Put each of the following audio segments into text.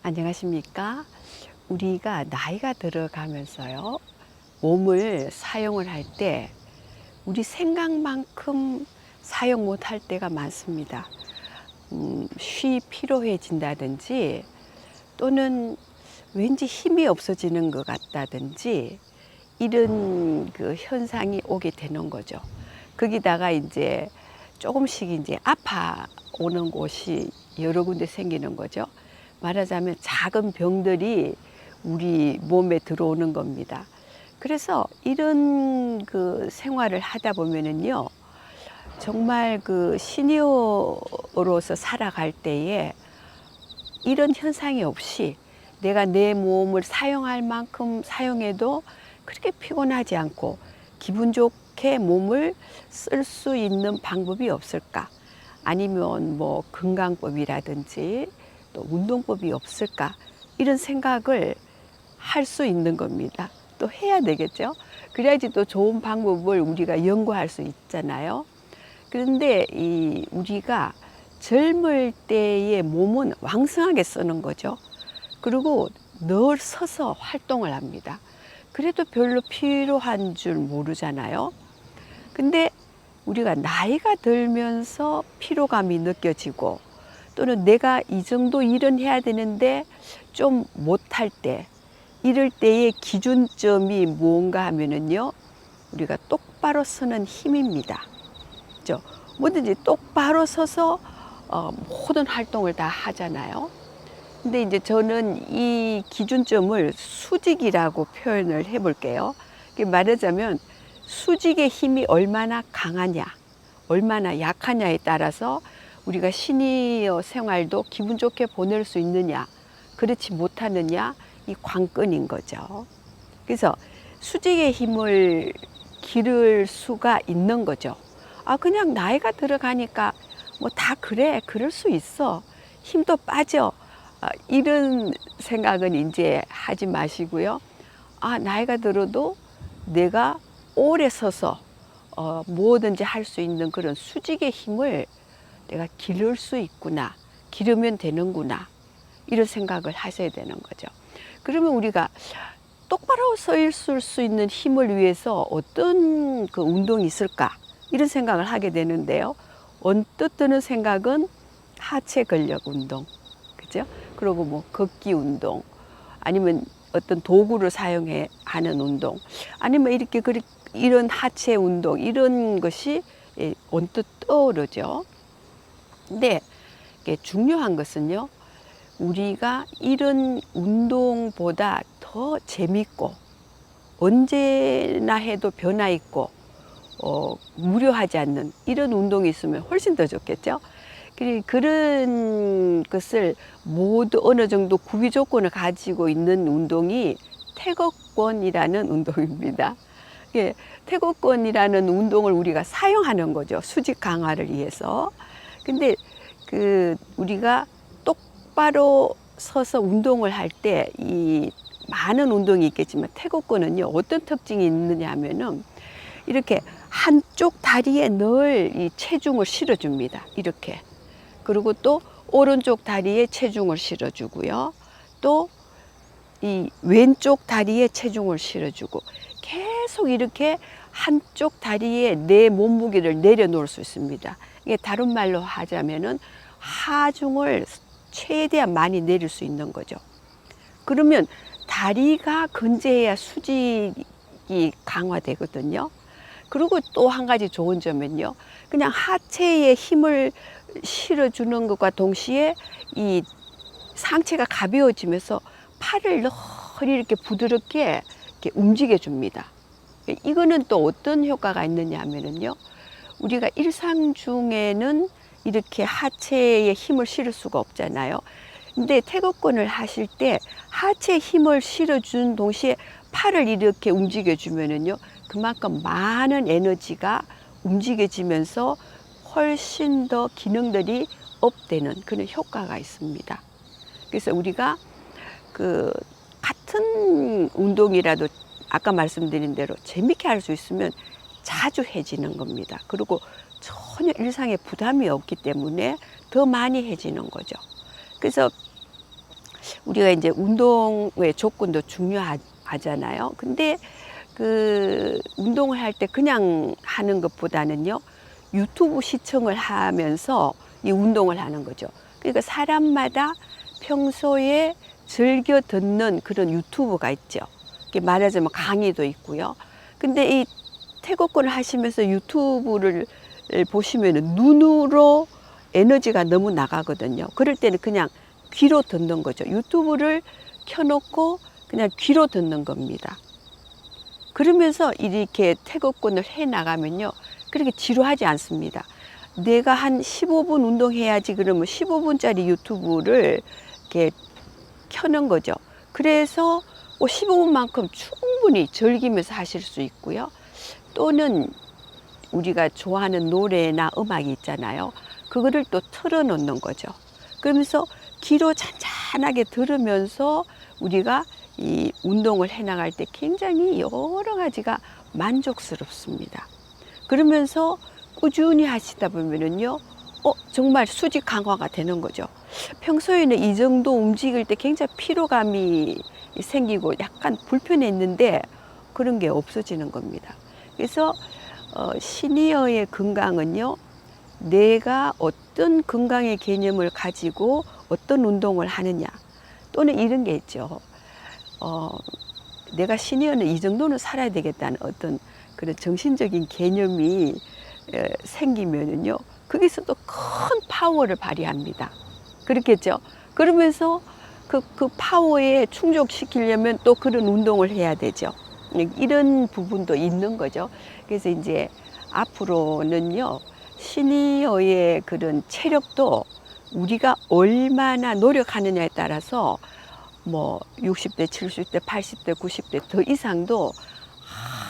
안녕하십니까? 우리가 나이가 들어가면서요, 몸을 사용을 할 때 우리 생각만큼 사용 못할 때가 많습니다. 쉬 피로해진다든지 또는 왠지 힘이 없어지는 것 같다든지 이런 그 현상이 오게 되는 거죠. 거기다가 이제 조금씩 이제 아파 오는 곳이 여러 군데 생기는 거죠. 말하자면 작은 병들이 우리 몸에 들어오는 겁니다. 그래서 이런 그 생활을 하다 보면은요, 정말 그 시니어로서 살아갈 때에 이런 현상이 없이 내가 내 몸을 사용할 만큼 사용해도 그렇게 피곤하지 않고 기분 좋게 몸을 쓸 수 있는 방법이 없을까? 아니면 뭐 건강법이라든지 또 운동법이 없을까? 이런 생각을 할 수 있는 겁니다. 또 해야 되겠죠? 그래야지 또 좋은 방법을 우리가 연구할 수 있잖아요. 그런데 우리가 젊을 때의 몸은 왕성하게 쓰는 거죠. 그리고 늘 서서 활동을 합니다. 그래도 별로 필요한 줄 모르잖아요. 근데 우리가 나이가 들면서 피로감이 느껴지고 또는 내가 이 정도 일은 해야 되는데 좀 못할 때, 이럴 때의 기준점이 뭔가 하면은요, 우리가 똑바로 서는 힘입니다. 그죠? 뭐든지 똑바로 서서 모든 활동을 다 하잖아요. 근데 이제 저는 이 기준점을 수직이라고 표현을 해볼게요. 말하자면 수직의 힘이 얼마나 강하냐, 얼마나 약하냐에 따라서 우리가 시니어 생활도 기분 좋게 보낼 수 있느냐, 그렇지 못하느냐, 이 관건인 거죠. 그래서 수직의 힘을 기를 수가 있는 거죠. 그냥 나이가 들어가니까 뭐 다 그래, 그럴 수 있어, 힘도 빠져, 이런 생각은 이제 하지 마시고요. 나이가 들어도 내가 오래 서서 뭐든지 할 수 있는 그런 수직의 힘을 내가 기를 수 있구나, 기르면 되는구나, 이런 생각을 하셔야 되는 거죠. 그러면 우리가 똑바로 서 있을 수 있는 힘을 위해서 어떤 그 운동이 있을까, 이런 생각을 하게 되는데요. 언뜻 드는 생각은 하체 근력 운동, 그죠? 그리고 뭐 걷기 운동, 아니면 어떤 도구를 사용해 하는 운동, 아니면 이렇게 이런 하체 운동, 이런 것이 언뜻 떠오르죠. 근데 중요한 것은요, 우리가 이런 운동보다 더 재밌고 언제나 해도 변화 있고 무료하지 않는 이런 운동이 있으면 훨씬 더 좋겠죠. 그런 것을 모두 어느 정도 구비 조건을 가지고 있는 운동이 태극권이라는 운동입니다. 태극권이라는 운동을 우리가 사용하는 거죠, 수직 강화를 위해서. 근데 우리가 똑바로 서서 운동을 할 때 이 많은 운동이 있겠지만 태극권은요, 어떤 특징이 있느냐 하면은 이렇게 한쪽 다리에 늘 이 체중을 실어줍니다. 이렇게. 그리고 또 오른쪽 다리에 체중을 실어주고요. 또 이 왼쪽 다리에 체중을 실어주고 계속 이렇게 한쪽 다리에 내 몸무게를 내려놓을 수 있습니다. 이게 다른 말로 하자면은 하중을 최대한 많이 내릴 수 있는 거죠. 그러면 다리가 건재해야 수직이 강화되거든요. 그리고 또 한 가지 좋은 점은요, 그냥 하체에 힘을 실어주는 것과 동시에 이 상체가 가벼워지면서 팔을 널리 이렇게 부드럽게 이렇게 움직여 줍니다. 이거는 또 어떤 효과가 있느냐 하면은요, 우리가 일상 중에는 이렇게 하체에 힘을 실을 수가 없잖아요. 근데 태극권을 하실 때 하체에 힘을 실어준 동시에 팔을 이렇게 움직여 주면은요, 그만큼 많은 에너지가 움직여지면서 훨씬 더 기능들이 업되는 그런 효과가 있습니다. 그래서 우리가 같은 운동이라도 아까 말씀드린 대로 재밌게 할 수 있으면 자주 해지는 겁니다. 그리고 전혀 일상에 부담이 없기 때문에 더 많이 해지는 거죠. 그래서 우리가 이제 운동의 조건도 중요하잖아요. 근데 그 운동을 할 때 그냥 하는 것보다는요, 유튜브 시청을 하면서 이 운동을 하는 거죠. 그러니까 사람마다 평소에 즐겨 듣는 그런 유튜브가 있죠. 이게 말하자면 강의도 있고요. 근데 이 태국권을 하시면서 유튜브를 보시면 눈으로 에너지가 너무 나가거든요. 그럴 때는 그냥 귀로 듣는 거죠. 유튜브를 켜놓고 그냥 귀로 듣는 겁니다. 그러면서 이렇게 태극권을 해 나가면요, 그렇게 지루하지 않습니다. 내가 한 15분 운동해야지 그러면 15분짜리 유튜브를 이렇게 켜는 거죠. 그래서 15분만큼 충분히 즐기면서 하실 수 있고요. 또는 우리가 좋아하는 노래나 음악이 있잖아요. 그거를 또 틀어놓는 거죠. 그러면서 귀로 잔잔하게 들으면서 우리가 이 운동을 해나갈 때 굉장히 여러 가지가 만족스럽습니다. 그러면서 꾸준히 하시다 보면은요, 정말 수직 강화가 되는 거죠. 평소에는 이 정도 움직일 때 굉장히 피로감이 생기고 약간 불편했는데 그런 게 없어지는 겁니다. 그래서 시니어의 건강은요, 내가 어떤 건강의 개념을 가지고 어떤 운동을 하느냐, 또는 이런 게 있죠. 내가 시니어는 이 정도는 살아야 되겠다는 어떤 그런 정신적인 개념이 생기면은요, 거기서 또 큰 파워를 발휘합니다. 그렇겠죠? 그러면서 그 파워에 충족시키려면 또 그런 운동을 해야 되죠. 이런 부분도 있는 거죠. 그래서 이제 앞으로는요, 시니어의 그런 체력도 우리가 얼마나 노력하느냐에 따라서 뭐 60대, 70대, 80대, 90대 더 이상도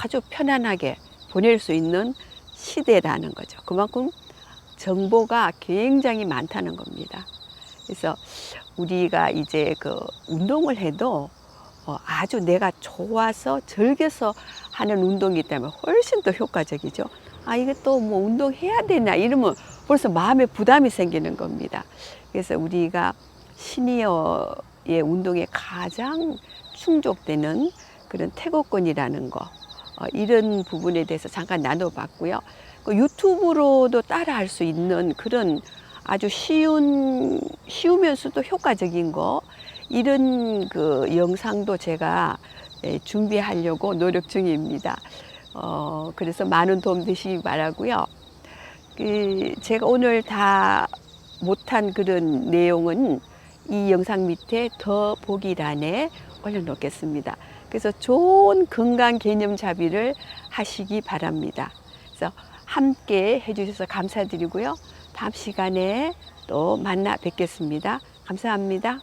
아주 편안하게 보낼 수 있는 시대라는 거죠. 그만큼 정보가 굉장히 많다는 겁니다. 그래서 우리가 이제 그 운동을 해도 아주 내가 좋아서 즐겨서 하는 운동이기 때문에 훨씬 더 효과적이죠. 이게 또 뭐 운동해야 되나 이러면 벌써 마음에 부담이 생기는 겁니다. 그래서 우리가 시니어의 운동에 가장 충족되는 그런 태극권이라는 거, 이런 부분에 대해서 잠깐 나눠봤고요. 유튜브로도 따라할 수 있는 그런 아주 쉬우면서도 효과적인 거, 이런 그 영상도 제가 준비하려고 노력 중입니다. 그래서 많은 도움 되시기 바라고요. 제가 오늘 다 못한 그런 내용은 이 영상 밑에 더 보기란에 올려놓겠습니다. 그래서 좋은 건강 개념 잡이를 하시기 바랍니다. 그래서 함께 해주셔서 감사드리고요. 다음 시간에 또 만나 뵙겠습니다. 감사합니다.